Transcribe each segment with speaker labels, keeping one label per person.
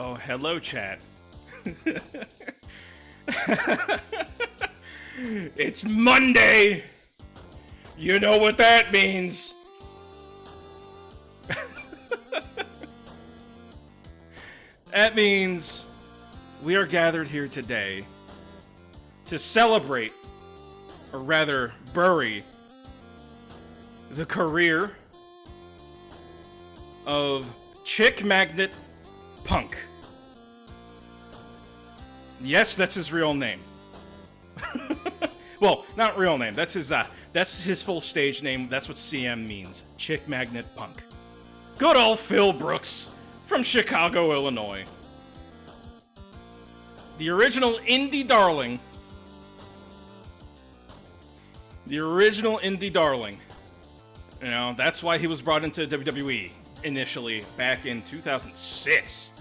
Speaker 1: Oh, hello, chat. It's Monday! You know what that means! That means we are gathered here today to celebrate, or rather, bury, the career of Chick Magnet Punk. Yes, that's his real name. Well, not real name. That's his full stage name. That's what CM means. Chick Magnet Punk. Good old Phil Brooks from Chicago, Illinois. The original indie darling. The original indie darling. You know, that's why he was brought into WWE initially back in 2006.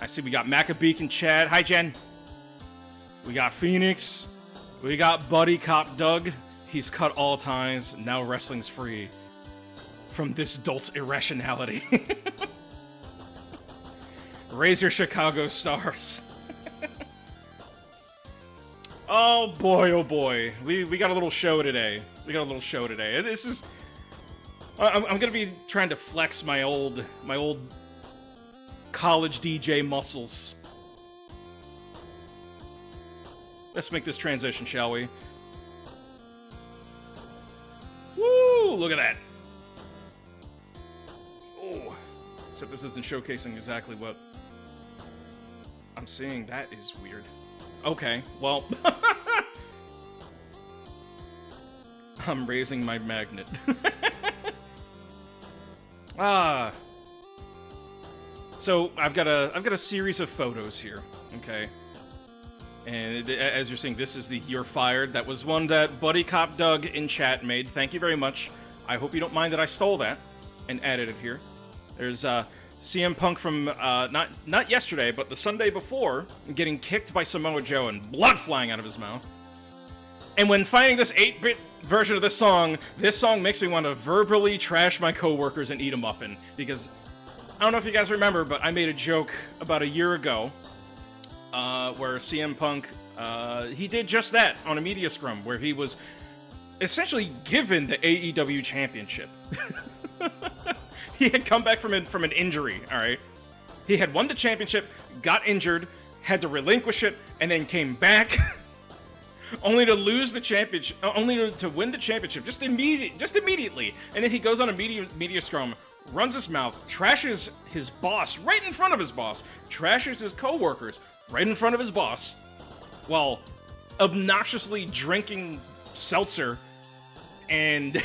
Speaker 1: I see we got Macabeak in chat. Hi, Jen. We got Phoenix. We got Buddy Cop Doug. He's cut all ties. Now wrestling's free from this dolt's irrationality. Raise your Chicago stars. Oh boy. We got a little show today. This is... I'm gonna be trying to flex my old college DJ muscles. Let's make this transition, shall we? Woo! Look at that. Oh, except this isn't showcasing exactly what I'm seeing. That is weird. Okay, well, I'm raising my magnet. So I've got a series of photos here, okay? And as you're seeing, this is the You're Fired. That was one that Buddy Cop Doug in chat made. Thank you very much. I hope you don't mind that I stole that and added it here. There's CM Punk from not yesterday, but the Sunday before, getting kicked by Samoa Joe and blood flying out of his mouth. And when finding this 8-bit version of this song makes me want to verbally trash my coworkers and eat a muffin. Because, I don't know if you guys remember, but I made a joke about a year ago where CM Punk, he did just that on a media scrum, where he was essentially given the AEW championship. He had come back from an injury, alright? He had won the championship, got injured, had to relinquish it, and then came back... only to lose the championship, only to win the championship just immediately. And then he goes on a media scrum, runs his mouth, trashes his boss right in front of his boss, trashes his coworkers right in front of his boss, while obnoxiously drinking seltzer and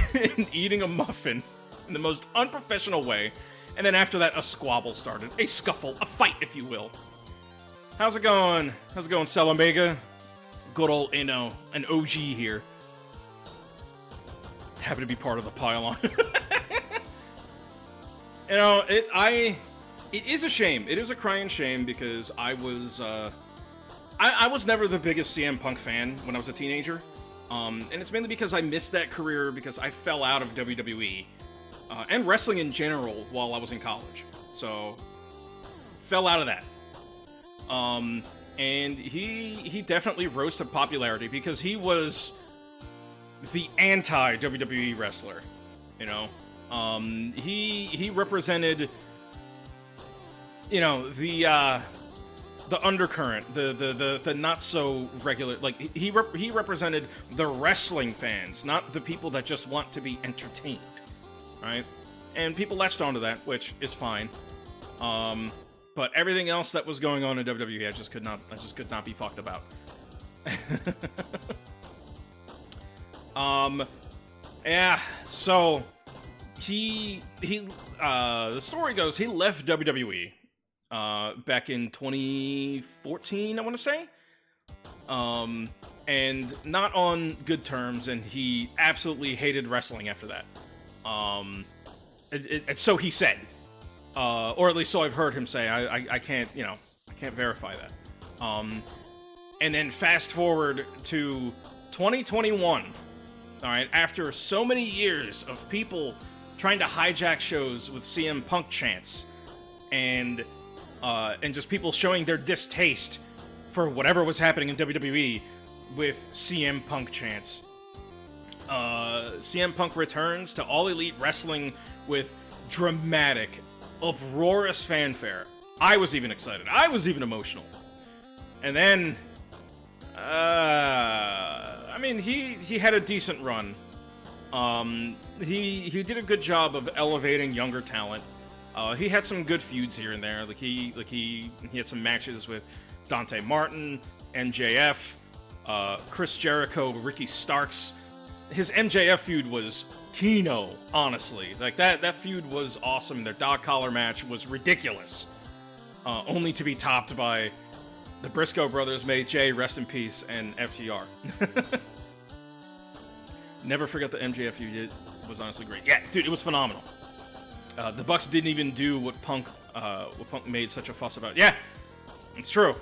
Speaker 1: eating a muffin in the most unprofessional way. And then after that, a squabble started, a scuffle, a fight, if you will. How's it going? Cell Omega? Good old, an OG here. Happy to be part of the pylon. You know, it is a shame. It is a crying shame because I was never the biggest CM Punk fan when I was a teenager. And it's mainly because I missed that career because I fell out of WWE. And wrestling in general while I was in college. So, fell out of that. And he definitely rose to popularity because he was the anti-WWE wrestler, you know? He represented, you know, the undercurrent, the not so regular, like, he represented the wrestling fans, not the people that just want to be entertained, right? And people latched onto that, which is fine. But everything else that was going on in WWE, I just could not be fucked about. Yeah, so the story goes, he left WWE back in 2014, I want to say. And not on good terms, and he absolutely hated wrestling after that. So he said. Or at least so I've heard him say. I can't, you know, I can't verify that. And then fast forward to 2021. Alright, after so many years of people trying to hijack shows with CM Punk chants, and just people showing their distaste for whatever was happening in WWE with CM Punk chants. CM Punk returns to All Elite Wrestling with dramatic, uproarious fanfare. I was even excited. I was even emotional. And then, I mean, he had a decent run. He did a good job of elevating younger talent. He had some good feuds here and there. Like he had some matches with Dante Martin, MJF, Chris Jericho, Ricky Starks. His MJF feud was kino, honestly. Like that feud was awesome. Their dog collar match was ridiculous. Only to be topped by the Briscoe brothers, May J, rest in peace, and FTR. Never forget the MJF feud. It was honestly great. Yeah, dude, it was phenomenal. The Bucks didn't even do what Punk made such a fuss about. Yeah, it's true.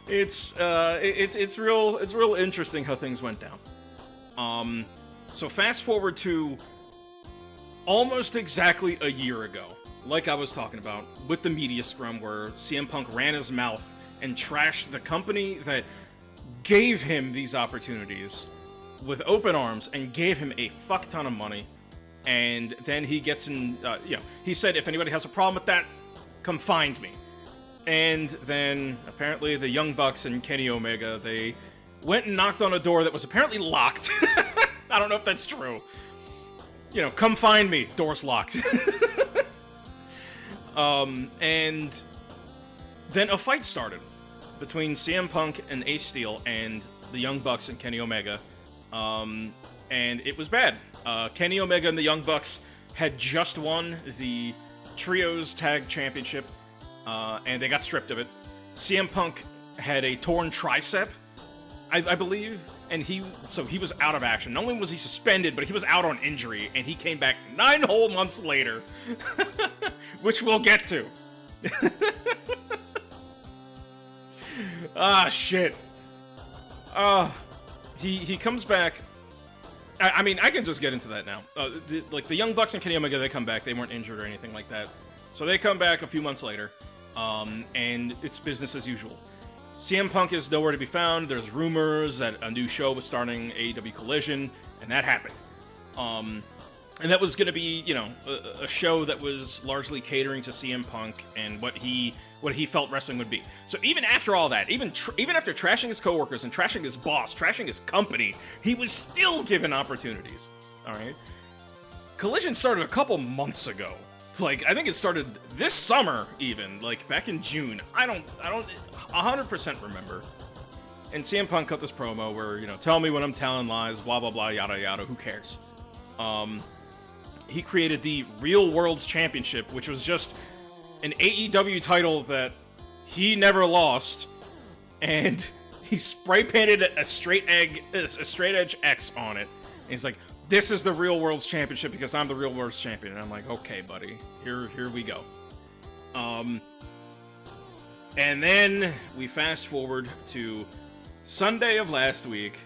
Speaker 1: It's real interesting how things went down. So fast forward to almost exactly a year ago, like I was talking about, with the media scrum where CM Punk ran his mouth and trashed the company that gave him these opportunities with open arms and gave him a fuck ton of money. And then he gets in, he said, if anybody has a problem with that, come find me. And then apparently the Young Bucks and Kenny Omega, they went and knocked on a door that was apparently locked. I don't know if that's true. Come find me, door's locked. And then a fight started between CM Punk and Ace Steel and the Young Bucks and Kenny Omega. And it was bad. Kenny Omega and the Young Bucks had just won the Trios Tag Championship, and they got stripped of it. CM Punk had a torn tricep, I believe, and he was out of action. Not only was he suspended, but he was out on injury, and he came back 9 whole months later, which we'll get to. Shit. He comes back. I mean, I can just get into that now. The Young Bucks and Kenny Omega, they come back. They weren't injured or anything like that. So they come back a few months later, and it's business as usual. CM Punk is nowhere to be found. There's rumors that a new show was starting, AEW Collision, and that happened. And that was going to be, a show that was largely catering to CM Punk and what he felt wrestling would be. So even after all that, even after trashing his coworkers and trashing his boss, trashing his company, he was still given opportunities. All right. Collision started a couple months ago. It's like, I think it started this summer, even like back in June. I don't 100% remember. And CM Punk cut this promo where, tell me when I'm telling lies, blah blah blah, yada yada. Who cares? He created the Real World's Championship, which was just an AEW title that he never lost, and he spray painted a straight edge X on it. And he's like, "This is the Real World's Championship because I'm the Real World's Champion." And I'm like, "Okay, buddy, here we go." And then we fast forward to Sunday of last week.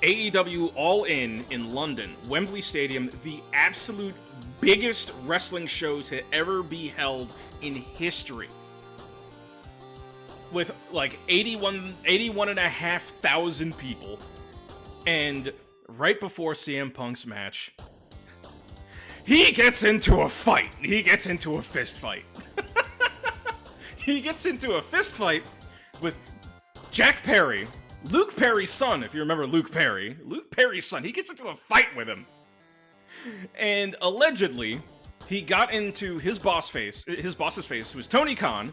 Speaker 1: AEW All In London, Wembley Stadium, the absolute biggest wrestling show to ever be held in history. With like 81,500 people. And right before CM Punk's match, he gets into a fight. He gets into a fist fight. He gets into a fist fight with Jack Perry, Luke Perry's son, if you remember Luke Perry's son. He gets into a fight with him. And allegedly, he got into his boss's face, who was Tony Khan,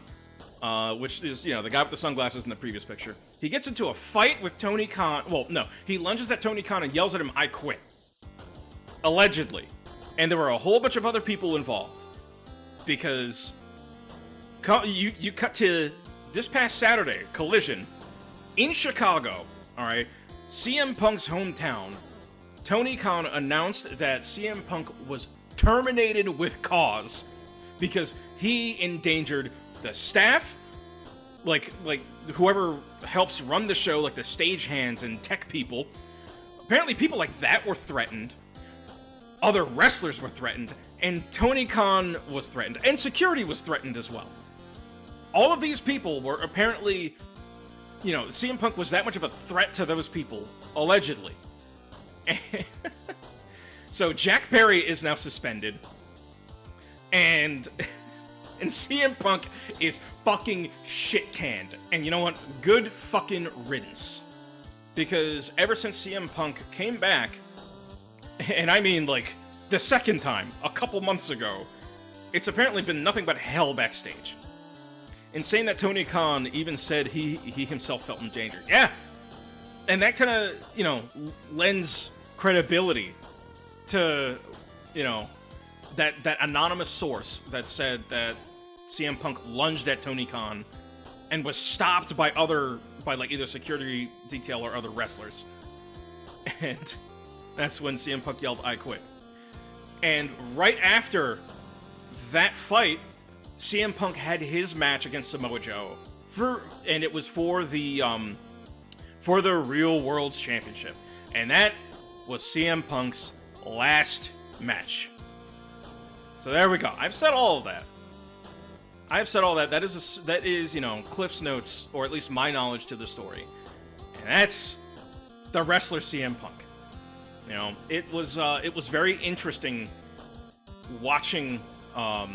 Speaker 1: which is, the guy with the sunglasses in the previous picture. He gets into a fight with Tony Khan. Well, no, he lunges at Tony Khan and yells at him, "I quit." Allegedly. And there were a whole bunch of other people involved. Because you cut to this past Saturday, Collision, in Chicago, alright, CM Punk's hometown. Tony Khan announced that CM Punk was terminated with cause because he endangered the staff, like whoever helps run the show, like the stagehands and tech people. Apparently people like that were threatened. Other wrestlers were threatened. And Tony Khan was threatened, and security was threatened as well. All of these people were apparently, CM Punk was that much of a threat to those people, allegedly. So Jack Perry is now suspended, and CM Punk is fucking shit canned. And you know what? Good fucking riddance. Because ever since CM Punk came back, and I mean like the second time, a couple months ago, it's apparently been nothing but hell backstage. And saying that Tony Khan even said he himself felt in danger. Yeah! And that kind of, lends credibility to, that anonymous source that said that CM Punk lunged at Tony Khan and was stopped by like either security detail or other wrestlers. And that's when CM Punk yelled, "I quit." And right after that fight, CM Punk had his match against Samoa Joe and it was for the Real World's Championship. And that was CM Punk's last match. So there we go. I've said all of that. That is Cliff's notes, or at least my knowledge to the story. And that's the wrestler CM Punk. It was very interesting watching all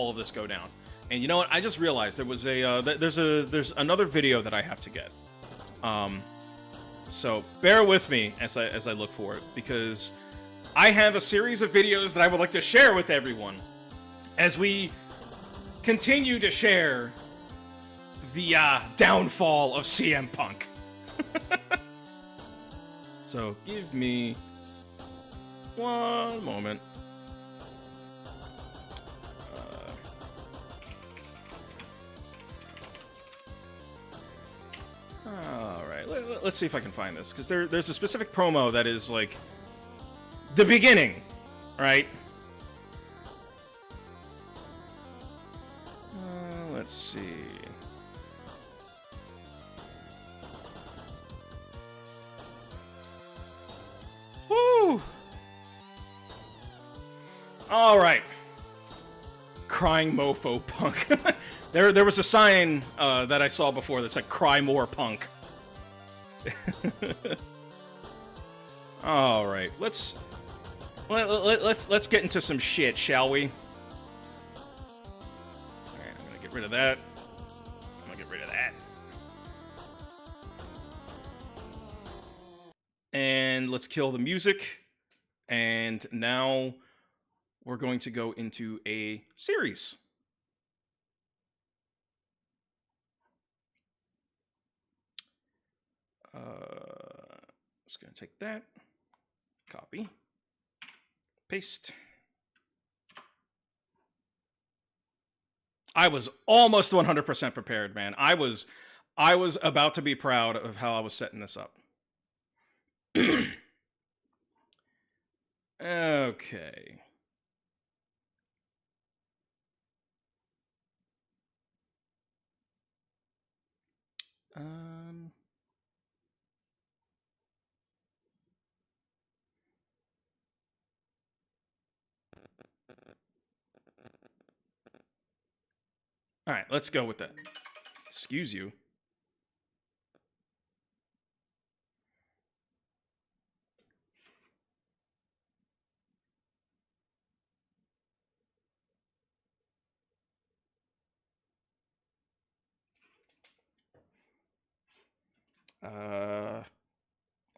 Speaker 1: of this go down. And you know what? I just realized there was there's another video that I have to get. So bear with me as I look for it, because I have a series of videos that I would like to share with everyone as we continue to share the downfall of CM Punk. So give me one moment. All right, let's see if I can find this, because there's a specific promo that is like the beginning, right? Let's see. Woo! All right. Crying mofo Punk. There was a sign that I saw before that said "Cry more, Punk." All right, let's get into some shit, shall we? All right, I'm gonna get rid of that. And let's kill the music. And now we're going to go into a series. Just gonna take that, copy, paste. I was almost 100% prepared, man. I was about to be proud of how I was setting this up. Okay. All right, let's go with that. Excuse you.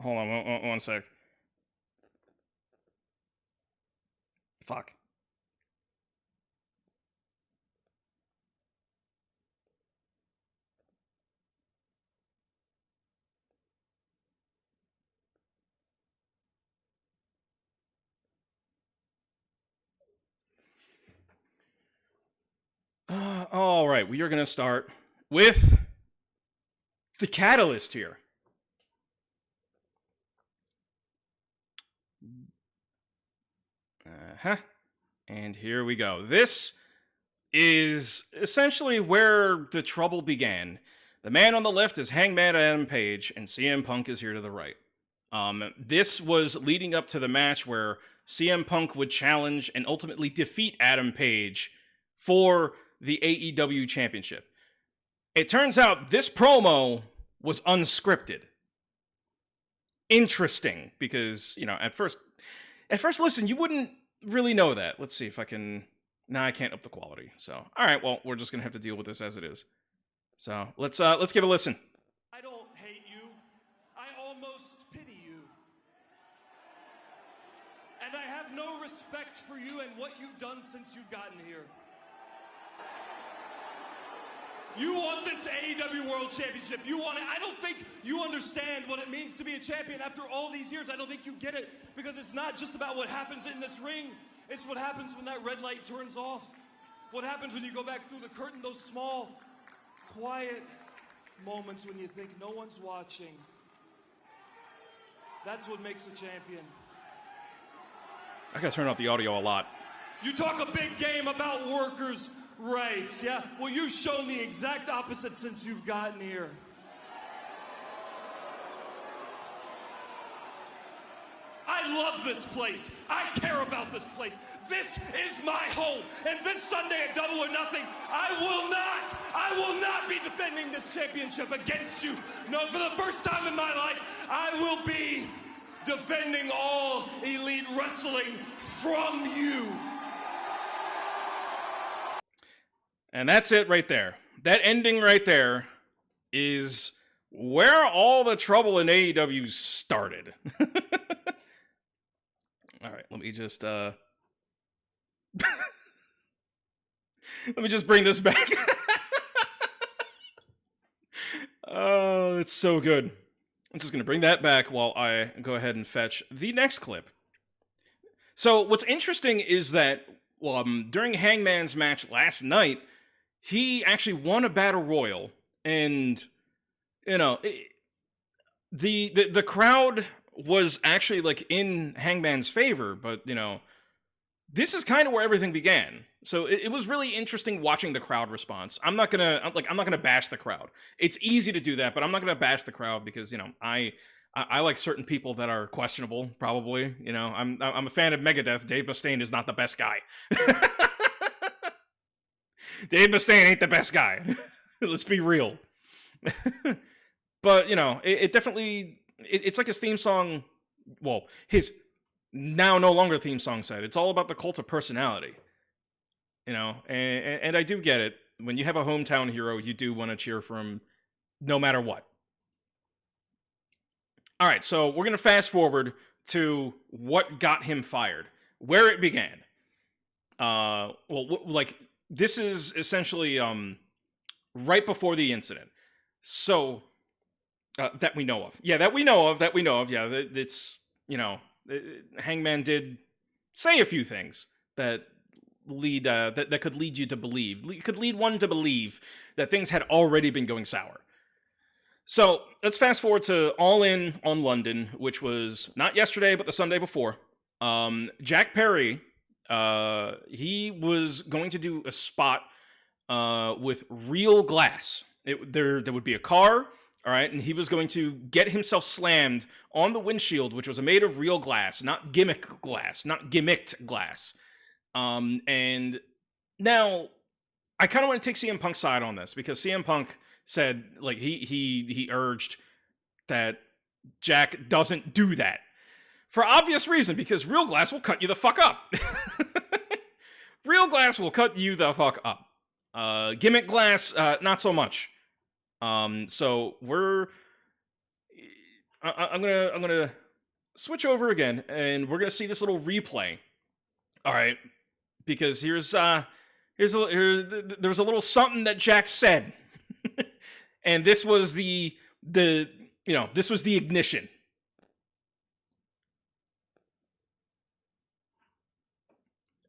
Speaker 1: Hold on one sec. Fuck. All right, we are going to start with the catalyst here. And here we go. This is essentially where the trouble began. The man on the left is Hangman Adam Page, and CM Punk is here to the right. This was leading up to the match where CM Punk would challenge and ultimately defeat Adam Page for the AEW Championship. It turns out this promo was unscripted. Interesting, because, you know, at first listen, you wouldn't really know that. Let's see if I can... Nah, I can't up the quality. So, all right, well, we're just gonna have to deal with this as it is. So, let's give a listen.
Speaker 2: I don't hate you. I almost pity you. And I have no respect for you and what you've done since you've gotten here. You want this AEW World Championship. You want it. I don't think you understand what it means to be a champion after all these years. I don't think you get it, because it's not just about what happens in this ring. It's what happens when that red light turns off. What happens when you go back through the curtain, those small, quiet moments when you think no one's watching. That's what makes a champion.
Speaker 1: I gotta turn up the audio a lot.
Speaker 2: You talk a big game about workers' rights, yeah? Well, you've shown the exact opposite since you've gotten here. I love this place. I care about this place. This is my home. And this Sunday at Double or Nothing, I will not be defending this championship against you. No, for the first time in my life, I will be defending all Elite Wrestling from you.
Speaker 1: And that's it right there. That ending right there is where all the trouble in AEW started. All right, let me just let me just bring this back. Oh, it's so good. I'm just gonna bring that back while I go ahead and fetch the next clip. So what's interesting is that during Hangman's match last night, he actually won a battle royal, and you know the crowd was actually like in Hangman's favor, but you know, this is kind of where everything began. So it was really interesting watching the crowd response. I'm not gonna bash the crowd. It's easy to do that, but I'm not gonna bash the crowd because, you know, I like certain people that are questionable. Probably, you know, I'm a fan of Megadeth. Dave Mustaine is not the best guy. Dave Mustaine ain't the best guy. Let's be real. But you know, it definitely. It's like his theme song, well, his now no longer theme song said. It's all about the cult of personality, you know, and I do get it. When you have a hometown hero, you do want to cheer for him no matter what. All right, so we're going to fast forward to what got him fired, where it began. Like, this is essentially right before the incident. So... that we know of. Yeah, that we know of. Yeah, it's, you know, Hangman did say a few things that lead, that could lead you to believe, could lead one to believe that things had already been going sour. So, let's fast forward to All In on London, which was not yesterday, but the Sunday before. Jack Perry, he was going to do a spot, with real glass. There would be a car. All right, and he was going to get himself slammed on the windshield, which was made of real glass, not gimmicked glass. And now, I kind of want to take CM Punk's side on this, because CM Punk said, like, he urged that Jack doesn't do that. For obvious reason, because real glass will cut you the fuck up. Real glass will cut you the fuck up. Gimmick glass, not so much. So I'm gonna switch over again, and we're gonna see this little replay. All right, because there's a little something that Jack said, and this was this was the ignition.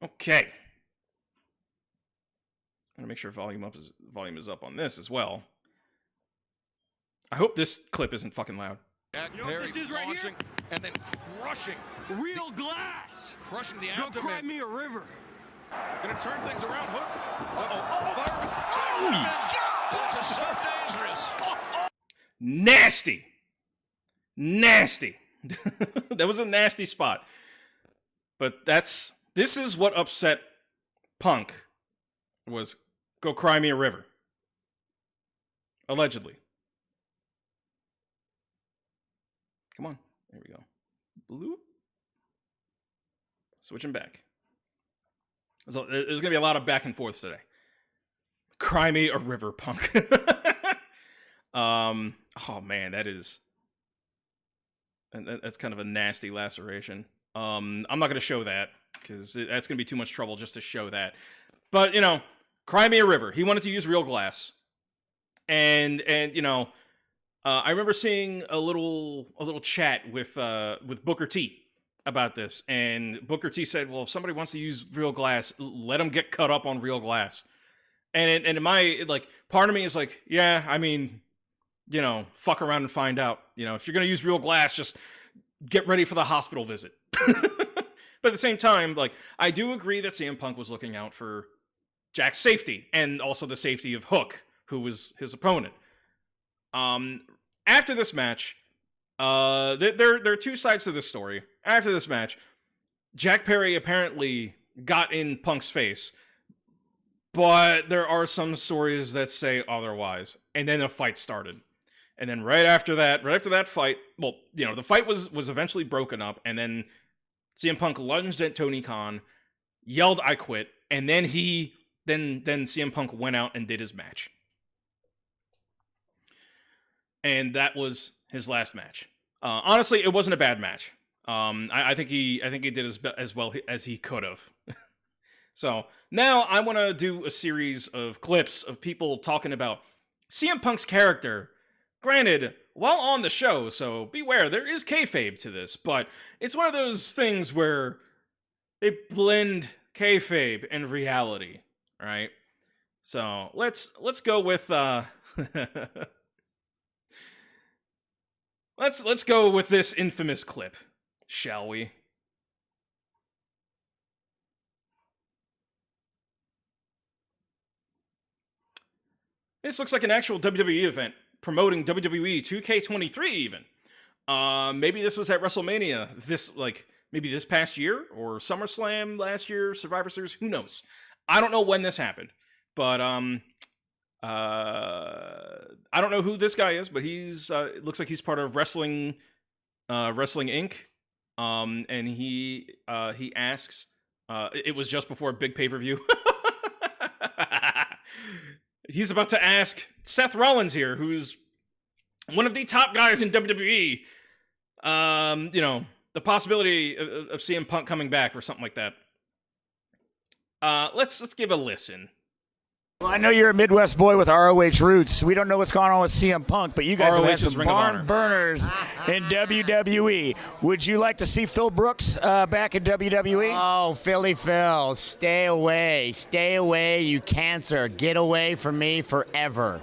Speaker 1: Okay, I'm gonna make sure volume is up on this as well. I hope this clip isn't fucking loud.
Speaker 3: You know what this is right here? And then crushing.
Speaker 2: Real glass.
Speaker 3: Crushing the
Speaker 2: Go
Speaker 3: abdomen.
Speaker 2: cry me a river.
Speaker 3: Gonna turn things around. Hook.
Speaker 1: Oh,
Speaker 3: This is so dangerous.
Speaker 1: nasty. That was a nasty spot. But this is what upset Punk, was go cry me a river. Allegedly. Come on. There we go. Bloop. Switching back. So there's going to be a lot of back and forths today. Cry me a river, Punk. Oh man, that's kind of a nasty laceration. I'm not going to show that because that's going to be too much trouble just to show that. But, cry me a river. He wanted to use real glass. And I remember seeing a little chat with Booker T about this, and Booker T said, "Well, if somebody wants to use real glass, let them get cut up on real glass." And in my part of me is like, yeah, I mean, fuck around and find out. If you're gonna use real glass, just get ready for the hospital visit. But at the same time, I do agree that CM Punk was looking out for Jack's safety and also the safety of Hook, who was his opponent. After this match, there are two sides to this story. After this match, Jack Perry apparently got in Punk's face, but there are some stories that say otherwise. And then a fight started. And then right after that fight, well, the fight was eventually broken up, and then CM Punk lunged at Tony Khan, yelled, "I quit," and then then CM Punk went out and did his match. And that was his last match. Honestly, it wasn't a bad match. I think he did as well as he could have. So now I want to do a series of clips of people talking about CM Punk's character. Granted, while on the show, so beware, there is kayfabe to this, but it's one of those things where they blend kayfabe and reality, right? So let's go with let's go with this infamous clip, shall we? This looks like an actual WWE event promoting WWE 2K23 even. Maybe this was at WrestleMania maybe this past year or SummerSlam last year, Survivor Series, who knows? I don't know when this happened, but I don't know who this guy is, but he's it looks like he's part of Wrestling Inc. And he asks, it was just before a big pay-per-view. He's about to ask Seth Rollins here, who's one of the top guys in WWE, the possibility of CM Punk coming back or something like that. Let's give a listen.
Speaker 4: Well, I know you're a Midwest boy with ROH roots. We don't know what's going on with CM Punk, but you guys have had some barn burners in WWE. Would you like to see Phil Brooks back in WWE?
Speaker 5: Oh, Philly Phil, stay away. Stay away, you cancer. Get away from me forever.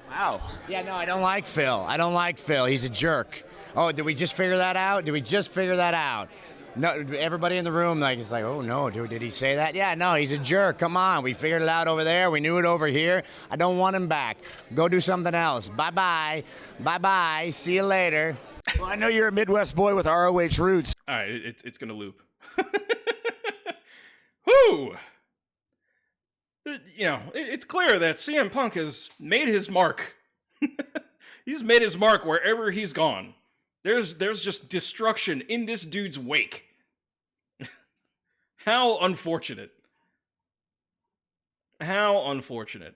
Speaker 4: Wow.
Speaker 5: Yeah, no, I don't like Phil. I don't like Phil. He's a jerk. Oh, did we just figure that out? No, everybody in the room is like, oh no, dude, did he say that? Yeah, no, he's a jerk. Come on, we figured it out over there. We knew it over here. I don't want him back. Go do something else. Bye-bye. Bye-bye. See you later.
Speaker 4: Well, I know you're a Midwest boy with ROH roots.
Speaker 1: All right, it's gonna loop. Whoo! It's clear that CM Punk has made his mark. He's made his mark wherever he's gone. There's just destruction in this dude's wake. How unfortunate. How unfortunate.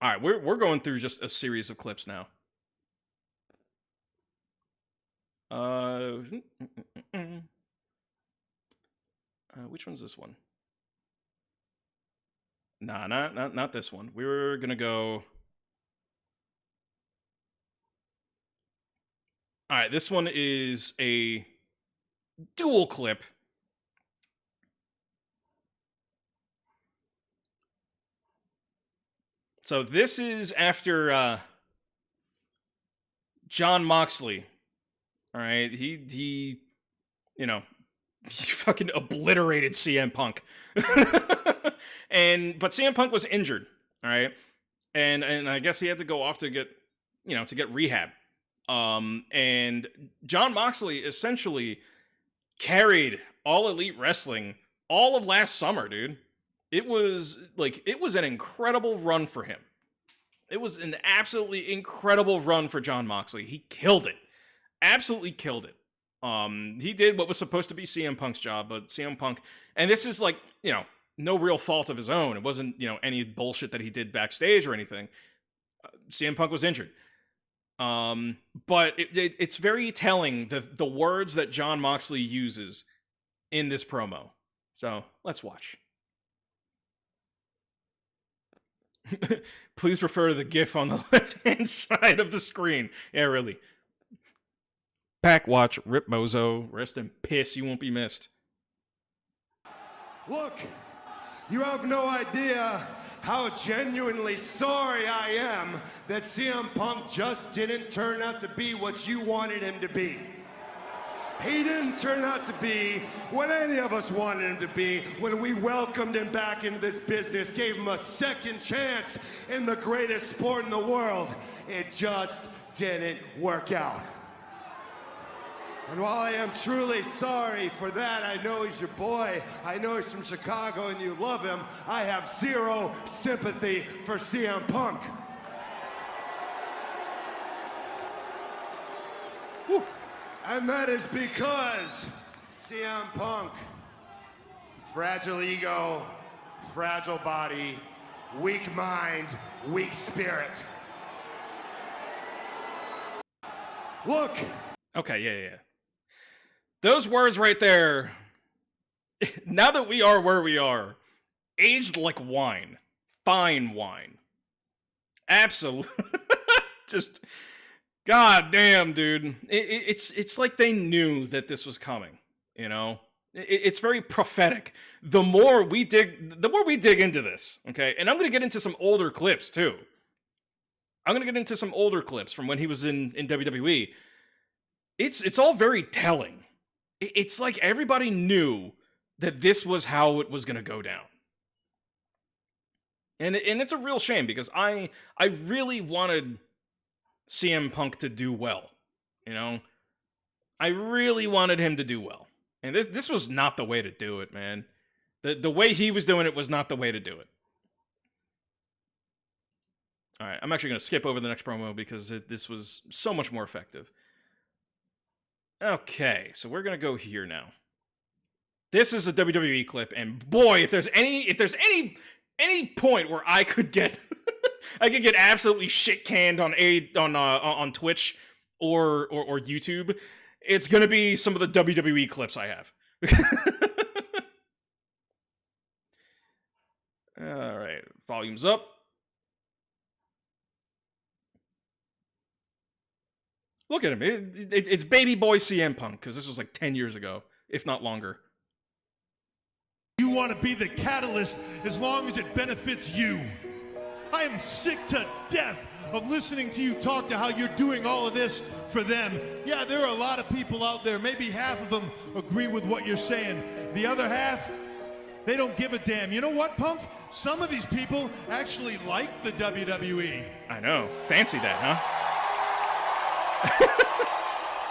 Speaker 1: All right, we're going through just a series of clips now. Which one's this one? Nah, not this one. We were gonna go. All right, this one is a dual clip. So this is after John Moxley. All right, he fucking obliterated CM Punk. But CM Punk was injured, all right? And I guess he had to go off to get rehab. And Jon Moxley essentially carried All Elite Wrestling all of last summer, dude. It was an incredible run for him. It was an absolutely incredible run for Jon Moxley. He killed it. Absolutely killed it. He did what was supposed to be CM Punk's job, but CM Punk, and this is like, no real fault of his own. It wasn't, any bullshit that he did backstage or anything. CM Punk was injured. But it's very telling, the words that Jon Moxley uses in this promo. So let's watch. Please refer to the GIF on the left-hand side of the screen. Yeah, really. Pack watch, Rip Bozo, rest in piss, you won't be missed.
Speaker 6: Look, you have no idea how genuinely sorry I am that CM Punk just didn't turn out to be what you wanted him to be. He didn't turn out to be what any of us wanted him to be when we welcomed him back into this business, gave him a second chance in the greatest sport in the world. It just didn't work out. And while I am truly sorry for that, I know he's your boy, I know he's from Chicago and you love him, I have zero sympathy for CM Punk. Whew. And that is because CM Punk, fragile ego, fragile body, weak mind, weak spirit. Look.
Speaker 1: Okay, yeah. Those words right there, now that we are where we are, aged like wine. Fine wine. Absolutely. Just, god damn, dude. It's like they knew that this was coming, It's very prophetic. The more we dig into this, okay? And I'm going to get into some older clips, too. I'm going to get into some older clips from when he was in WWE. It's all very telling. It's like everybody knew that this was how it was going to go down. And it's a real shame because I really wanted CM Punk to do well, I really wanted him to do well. And this was not the way to do it, man. The way he was doing it was not the way to do it. All right, I'm actually going to skip over the next promo because this was so much more effective. Okay, so we're going to go here now. This is a WWE clip, and boy, if there's any point where I could get I could get absolutely shit canned on Twitch or YouTube, it's going to be some of the WWE clips I have. All right, volume's up. Look at him. It's baby boy CM Punk, because this was like 10 years ago, if not longer.
Speaker 7: You want to be the catalyst as long as it benefits you. I am sick to death of listening to you talk to how you're doing all of this for them. Yeah, there are a lot of people out there. Maybe half of them agree with what you're saying. The other half, they don't give a damn. You know what, Punk? Some of these people actually like the WWE.
Speaker 1: I know. Fancy that, huh?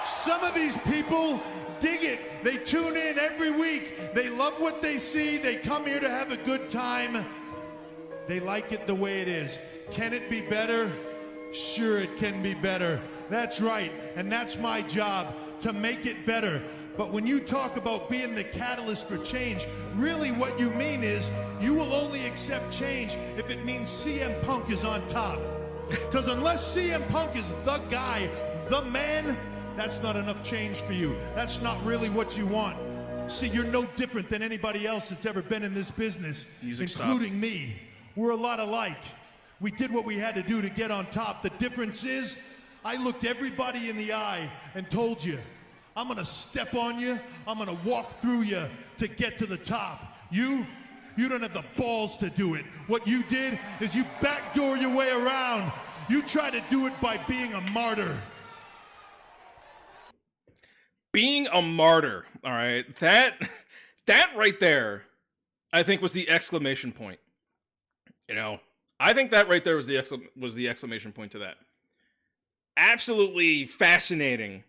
Speaker 7: Some of these people dig it. They tune in every week. They love what they see. They come here to have a good time. They like it the way it is. Can it be better? Sure, it can be better. That's right. And that's my job, to make it better. But when you talk about being the catalyst for change, really what you mean is you will only accept change if it means CM Punk is on top. Because unless CM Punk is the guy, the man, that's not enough change for you. That's not really what you want. See, you're no different than anybody else that's ever been in this business, including me. We're a lot alike. We did what we had to do to get on top. The difference is, I looked everybody in the eye and told you, I'm gonna step on you, I'm gonna walk through you to get to the top. You don't have the balls to do it. What you did is you backdoor your way around. You try to do it by being a martyr.
Speaker 1: Being a martyr, all right? That right there, I think was the exclamation point. I think that right there was the exclamation point to that. absolutely fascinating.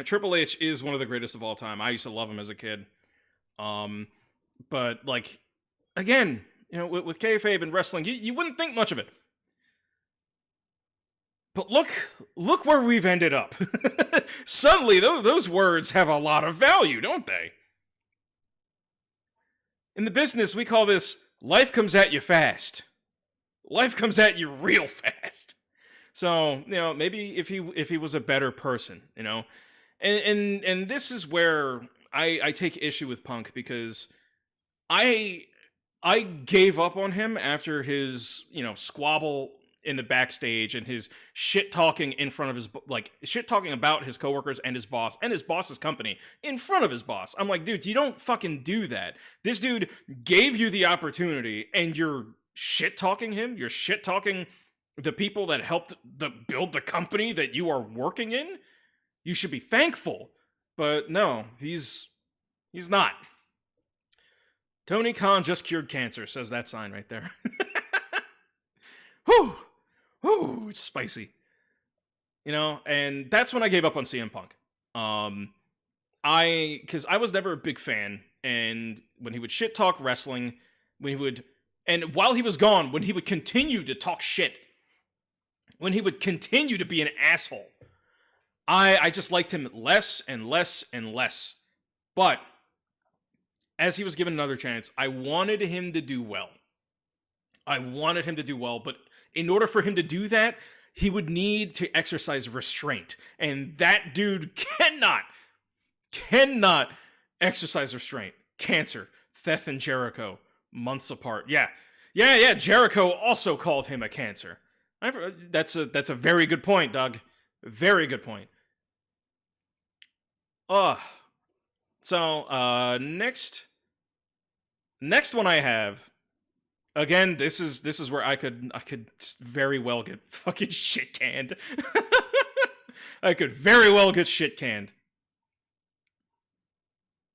Speaker 1: Triple H is one of the greatest of all time. I used to love him as a kid. But like, again, with kayfabe and wrestling, you wouldn't think much of it. But look where we've ended up. Suddenly, those words have a lot of value, don't they? In the business, we call this life comes at you fast. Life comes at you real fast. So, maybe if he was a better person, and this is where I take issue with Punk, because I gave up on him after his, squabble in the backstage and his shit talking in front of his, shit talking about his coworkers and his boss and his boss's company in front of his boss. I'm like, dude, you don't fucking do that. This dude gave you the opportunity and you're shit talking him. You're shit talking the people that helped build the company that you are working in. You should be thankful. But no, he's not. Tony Khan just cured cancer, says that sign right there. Whew. Whew, it's spicy. And that's when I gave up on CM Punk. Because I was never a big fan, and when he would shit talk wrestling, and while he was gone, when he would continue to talk shit, when he would continue to be an asshole, I just liked him less and less and less. But as he was given another chance, I wanted him to do well. But in order for him to do that, he would need to exercise restraint. And that dude cannot exercise restraint. Cancer, Theth and Jericho, months apart. Yeah, Jericho also called him a cancer. That's a very good point, Doug. Very good point. So, next one I have, again, this is where I could just very well get fucking shit canned. I could very well get shit canned.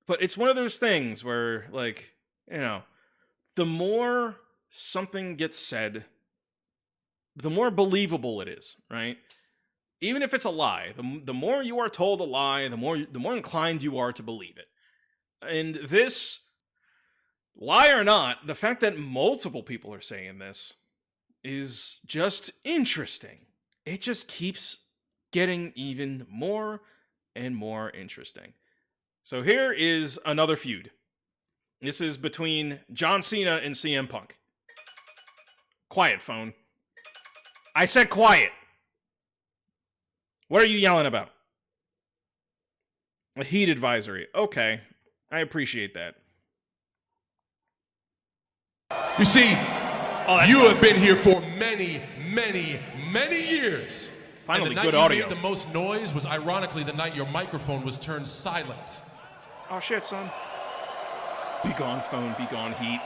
Speaker 1: But it's one of those things where, the more something gets said, the more believable it is, right? Even if it's a lie, the more you are told a lie, the more inclined you are to believe it. And this, lie or not, the fact that multiple people are saying this is just interesting. It just keeps getting even more and more interesting. So here is another feud. This is between John Cena and CM Punk. Quiet, phone. I said quiet. What are you yelling about? A heat advisory. Okay. I appreciate that.
Speaker 8: You see, you have been here for many, many, many years.
Speaker 1: Finally,
Speaker 8: and the
Speaker 1: good
Speaker 8: night
Speaker 1: audio.
Speaker 8: You made the most noise was ironically the night your microphone was turned silent.
Speaker 1: Oh shit, son. Be gone, phone. Be gone, heat.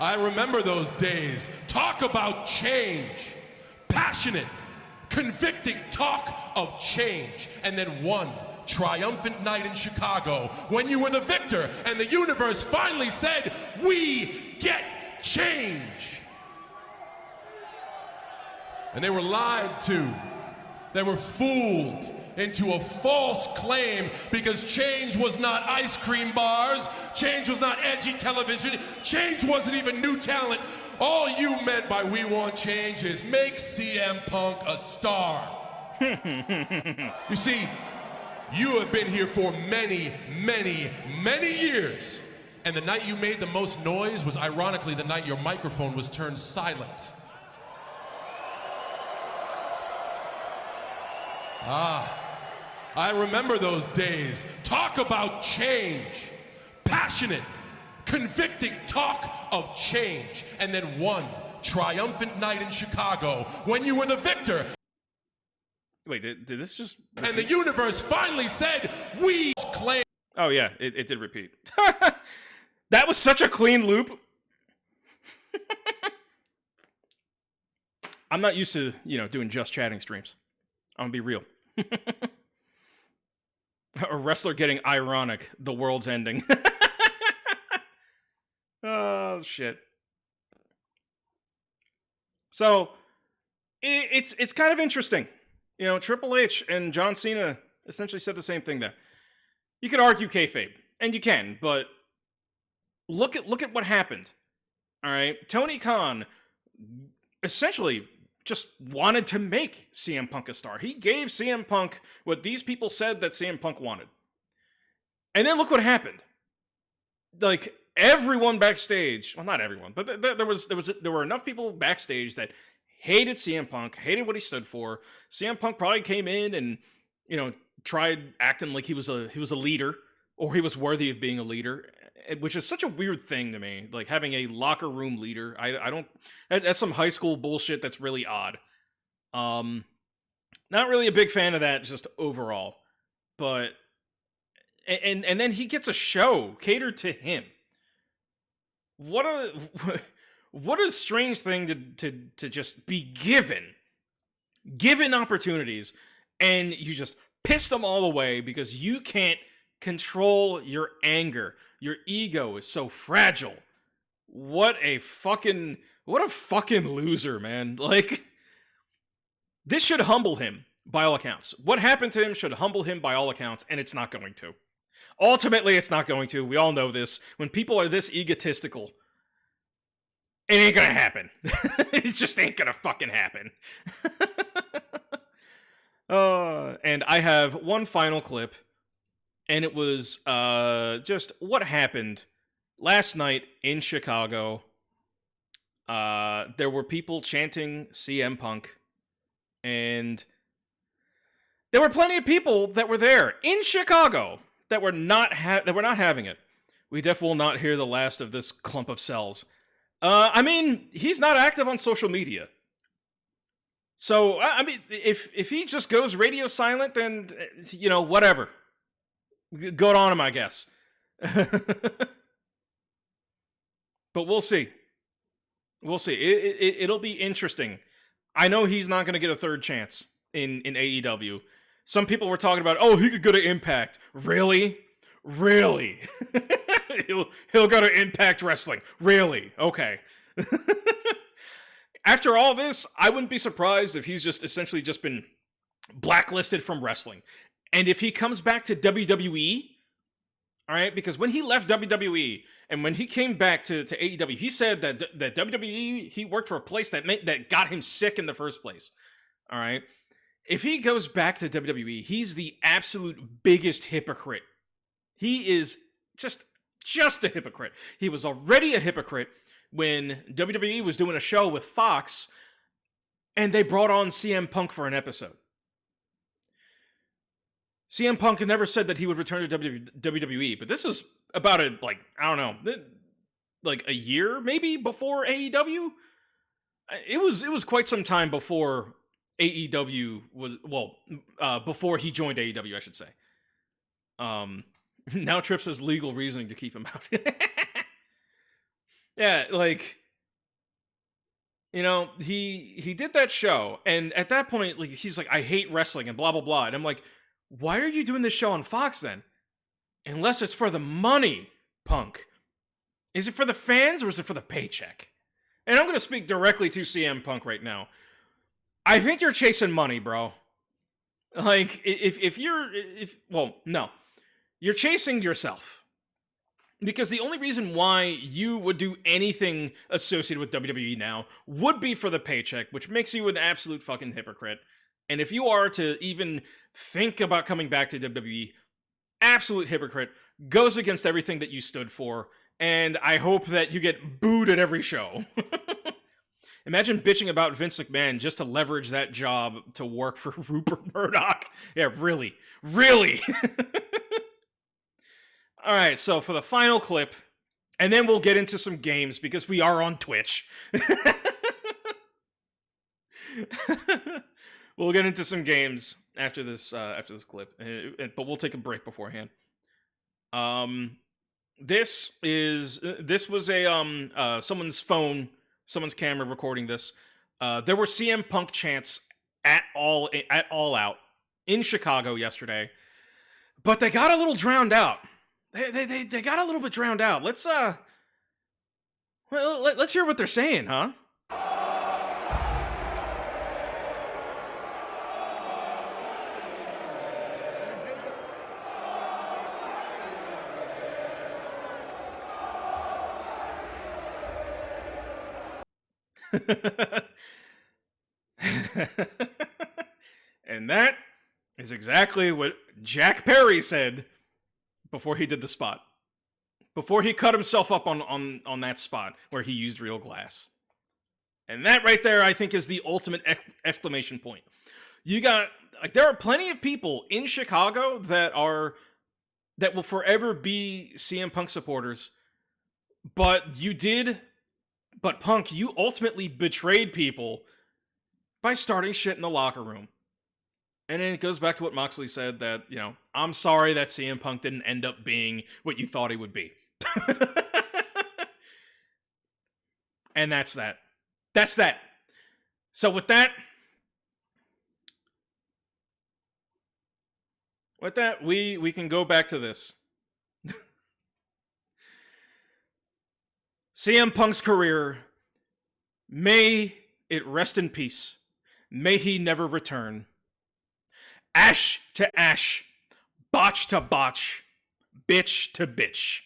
Speaker 8: I remember those days. Talk about change. Passionate, convicting talk of change. And then one triumphant night in Chicago when you were the victor and the universe finally said, we get change. And they were lied to. They were fooled into a false claim because change was not ice cream bars, change was not edgy television, change wasn't even new talent. All you meant by we want change is make CM Punk a star. You see, you have been here for many, many, many years. And the night you made the most noise was ironically the night your microphone was turned silent. I remember those days. Talk about change. Passionate, convicting talk of change. And then one triumphant night in Chicago when you were the victor.
Speaker 1: Wait, did this just repeat?
Speaker 8: And the universe finally said, we claim.
Speaker 1: Oh yeah, it did repeat. That was such a clean loop. I'm not used to, doing just chatting streams. I'm gonna be real. A wrestler getting ironic. The world's ending. Oh, shit. So, it's kind of interesting. You know, Triple H and John Cena essentially said the same thing there. You could argue kayfabe, and you can, but look at what happened. All right, Tony Khan essentially just wanted to make CM Punk a star. He gave CM Punk what these people said that CM Punk wanted. And then look what happened. Like, everyone backstage, well, not everyone, but there were enough people backstage that hated CM Punk, hated what he stood for. CM Punk probably came in and, you know, tried acting like he was a leader, or he was worthy of being a leader, which is such a weird thing to me. Like, having a locker room leader, I don't. That's some high school bullshit. That's really odd. Not really a big fan of that, just overall. But and then he gets a show catered to him. What a strange thing to just be given opportunities, and you just piss them all away because you can't control your anger. Your ego is so fragile. What a fucking loser, man. Like, this should humble him by all accounts. What happened to him should humble him by all accounts, and it's not going to. Ultimately, it's not going to. We all know this. When people are this egotistical, it ain't gonna happen. It just ain't gonna fucking happen. And I have one final clip, and it was just what happened last night in Chicago. There were people chanting CM Punk, and there were plenty of people that were there in Chicago that were not having it. We definitely will not hear the last of this clump of cells. I mean, he's not active on social media. So, I mean, if he just goes radio silent, then, you know, whatever. Good on him, I guess. But we'll see. We'll see. It'll be interesting. I know he's not going to get a third chance in AEW. Some people were talking about, oh, he could go to Impact. Really? Really? he'll go to Impact Wrestling. Really? Okay. After all this, I wouldn't be surprised if he's just essentially just been blacklisted from wrestling. And if he comes back to WWE, all right, because when he left WWE and when he came back to AEW, he said that WWE, he worked for a place that got him sick in the first place. All right. If he goes back to WWE, he's the absolute biggest hypocrite. He is just a hypocrite. He was already a hypocrite when WWE was doing a show with Fox and they brought on CM Punk for an episode. CM Punk never said that he would return to WWE, but this was about a year maybe before AEW. It was quite some time before AEW was, before he joined AEW, I should say. Now Trips has legal reasoning to keep him out. Yeah, like, you know, he did that show, and at that point, like, he's like, I hate wrestling and blah blah blah, and I'm like, why are you doing this show on Fox then? Unless it's for the money, Punk. Is it for the fans or is it for the paycheck? And I'm gonna speak directly to CM Punk right now. I think you're chasing money, bro. Like, you're chasing yourself. Because the only reason why you would do anything associated with WWE now would be for the paycheck, which makes you an absolute fucking hypocrite. And if you are to even think about coming back to WWE, absolute hypocrite, goes against everything that you stood for, and I hope that you get booed at every show. Imagine bitching about Vince McMahon just to leverage that job to work for Rupert Murdoch. Yeah, really. Really? All right, so for the final clip, and then we'll get into some games because we are on Twitch. We'll get into some games after this clip, but we'll take a break beforehand. This was a someone's phone. Someone's camera recording this. There were CM Punk chants at All Out in Chicago yesterday, but they got a little drowned out. They got a little bit drowned out. Let's hear what they're saying, huh? And that is exactly what Jack Perry said before he did the spot. Before he cut himself up on that spot where he used real glass. And that right there, I think, is the ultimate exclamation point. You got, like, there are plenty of people in Chicago that will forever be CM Punk supporters. But Punk, you ultimately betrayed people by starting shit in the locker room. And then it goes back to what Moxley said, that, you know, I'm sorry that CM Punk didn't end up being what you thought he would be. And that's that. That's that. So with that, we can go back to this. CM Punk's career, may it rest in peace. May he never return. Ash to ash, botch to botch, bitch to bitch.